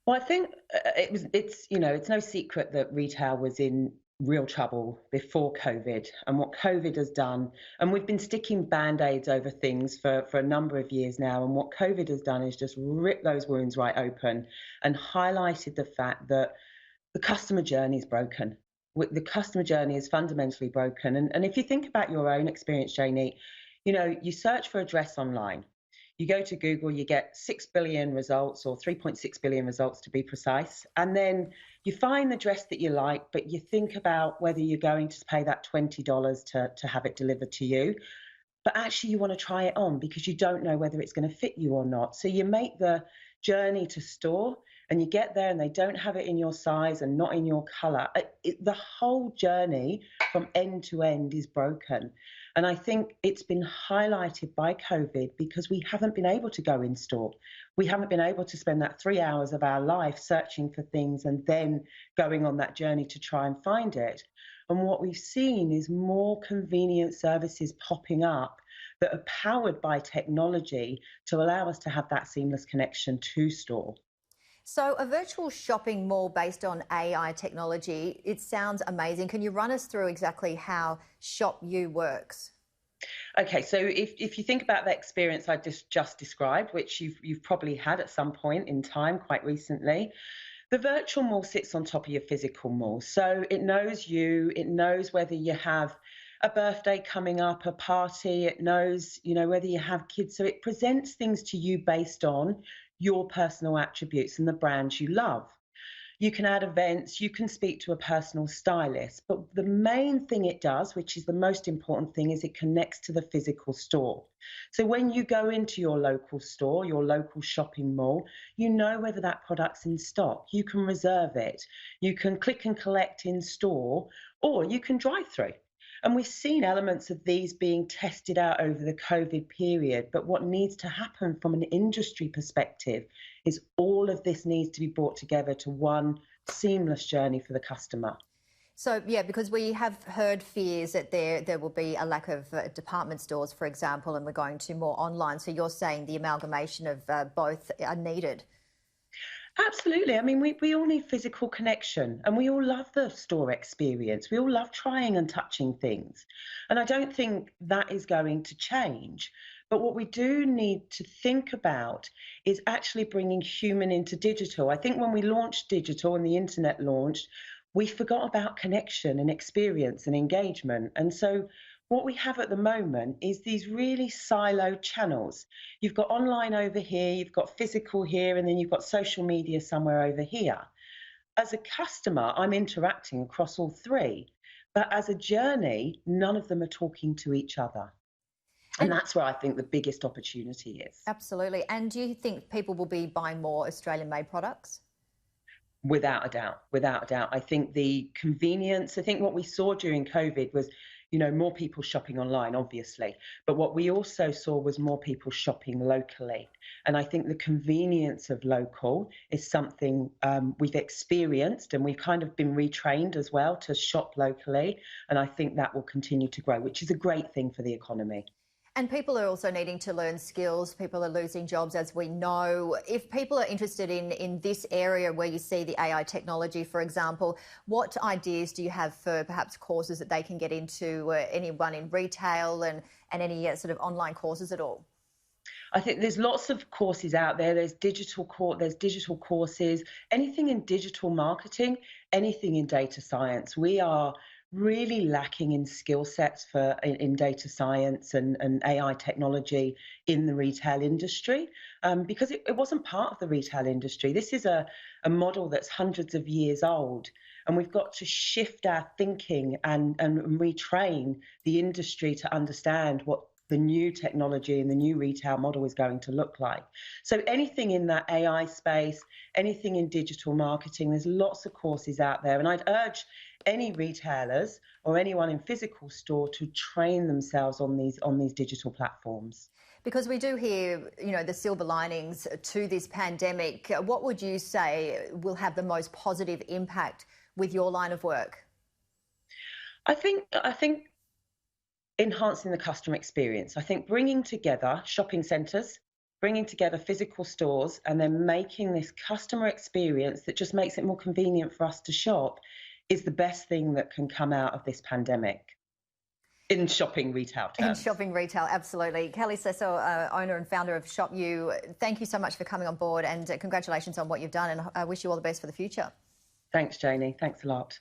Well, I think it's no secret that retail was in real trouble before COVID. And what COVID has done, and we've been sticking band-aids over things for a number of years now. And what COVID has done is just ripped those wounds right open and highlighted the fact that the customer journey is broken. The customer journey is fundamentally broken. And if you think about your own experience, Janie, you search for a dress online. You go to Google, you get 6 billion results, or 3.6 billion results to be precise. And then you find the dress that you like, but you think about whether you're going to pay that $20 to have it delivered to you. But actually, you want to try it on because you don't know whether it's going to fit you or not. So you make the journey to store and you get there and they don't have it in your size and not in your color. The whole journey from end to end is broken. And I think it's been highlighted by COVID because we haven't been able to go in store. We haven't been able to spend that 3 hours of our life searching for things and then going on that journey to try and find it. And what we've seen is more convenient services popping up that are powered by technology to allow us to have that seamless connection to store. So, a virtual shopping mall based on AI technology, it sounds amazing. Can you run us through exactly how Shop You works? Okay, so if you think about the experience I just described, which you've probably had at some point in time quite recently, the virtual mall sits on top of your physical mall. So it knows you, it knows whether you have a birthday coming up, a party, it knows, whether you have kids. So it presents things to you based on your personal attributes and the brands you love. You can add events, you can speak to a personal stylist, but the main thing it does, which is the most important thing, is it connects to the physical store. So when you go into your local store, your local shopping mall, you know whether that product's in stock. You can reserve it. You can click and collect in store, or you can drive through. And we've seen elements of these being tested out over the COVID period. But what needs to happen from an industry perspective is all of this needs to be brought together to one seamless journey for the customer. So, yeah, because we have heard fears that there will be a lack of department stores, for example, and we're going to more online. So you're saying the amalgamation of both are needed. Absolutely. I mean, we all need physical connection and we all love the store experience. We all love trying and touching things. And I don't think that is going to change. But what we do need to think about is actually bringing human into digital. I think when we launched digital and the internet launched, we forgot about connection and experience and engagement. And so what we have at the moment is these really siloed channels. You've got online over here, you've got physical here, and then you've got social media somewhere over here. As a customer, I'm interacting across all three, but as a journey, none of them are talking to each other. And And that's where I think the biggest opportunity is. absolutely. And do you think people will be buying more Australian-made products? Without a doubt, without a doubt. I think the convenience, I think what we saw during COVID was, more people shopping online, obviously. But what we also saw was more people shopping locally. And I think the convenience of local is something we've experienced and we've kind of been retrained as well to shop locally. And I think that will continue to grow, which is a great thing for the economy. And people are also needing to learn skills. People are losing jobs, as we know. If people are interested in this area where you see the AI technology, for example, what ideas do you have for perhaps courses that they can get into, anyone in retail and any sort of online courses at all? I think there's lots of courses out there. There's digital courses, anything in digital marketing, anything in data science. We are really lacking in skill sets in data science and AI technology in the retail industry because it wasn't part of the retail industry. This is a model that's hundreds of years old. And we've got to shift our thinking and retrain the industry to understand what the new technology and the new retail model is going to look like. So anything in that AI space, anything in digital marketing, there's lots of courses out there. And I'd urge any retailers or anyone in physical store to train themselves on these digital platforms. Because we do hear, the silver linings to this pandemic. What would you say will have the most positive impact with your line of work? I think enhancing the customer experience. I think bringing together shopping centres, bringing together physical stores and then making this customer experience that just makes it more convenient for us to shop is the best thing that can come out of this pandemic in shopping retail In terms. shopping retail, absolutely. Kelly Slessor, owner and founder of Shop You, thank you so much for coming on board, and congratulations on what you've done, and I wish you all the best for the future. Thanks, Janie. Thanks a lot.